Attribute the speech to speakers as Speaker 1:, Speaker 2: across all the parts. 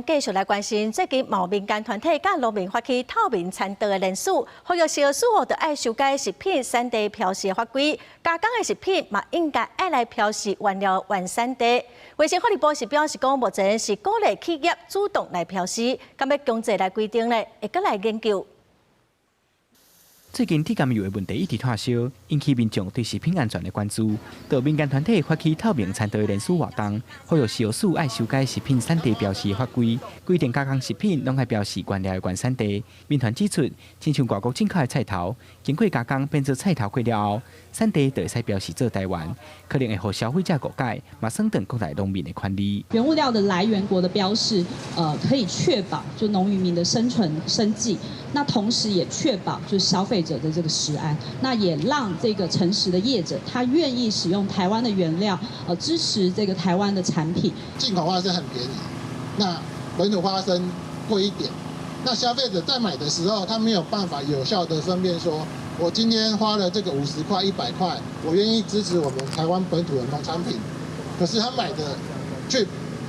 Speaker 1: 繼續來關心最近某民間團體甲農民發起透明產地的連署，呼籲消費者就愛修改食品產地標示法規，加工的食品嘛應該愛來標示原料原產地。衛生福利部是表示講，目前是鼓勵企業主動來標示，咁要強制來規定呢，會閣來研究。
Speaker 2: 最近體檢油的問題一直發燒，引起民眾對食品安全的關注。就民間團體發起透明產地連署活動，呼籲消費者愛修改食品產地標示法規，規定加工食品攏愛標示原料的原產地。民團指出，親像外國進口的菜頭，經過加工變做菜頭粿了後，產地就會使標示做台灣，可能會讓消費者誤解，嘛損斷國內農民的權利。
Speaker 3: 原物料的來源國的標示，可以確保就農漁民的生存生計，那同時也確保就是消費者的這個食安，那也讓這個誠實的業者他願意使用台灣的原料，支持這個台灣的產品。
Speaker 4: 進口花生很便宜，那本土花生貴一點，那消費者在買的時候，他沒有辦法有效的分辨說，我今天花了這個50塊、100塊，我願意支持我們台灣本土的農產品，可是他買的卻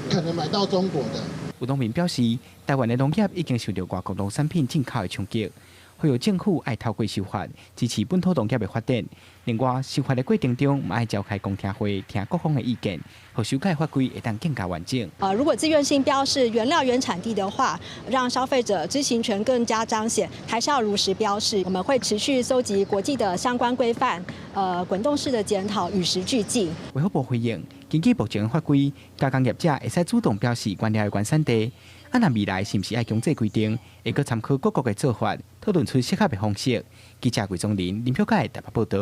Speaker 4: 可能買到中國的。
Speaker 2: 有農民表示，台灣的農業已經受到外國農產品進口的衝擊。呼籲政府愛透過修法支持本土農業的發展。另外，修法的過程中，嘛愛召開公聽會，聽各方的意見，和修改法規會當更加完整。
Speaker 5: 如果自願性標示原料原產地的話，讓消費者知情權更加彰顯，還是要如實標示。我們會持續搜集國際的相關規範，滾動式的檢討，與時俱進。衛福部回應，根據目前的法規，加工業者會使主動標示原料的原產地。啊，那未來是不是愛強制規定？會閣參考各國的做法，討論出適合的方式。記者魏宗林、林飄凱台北報道。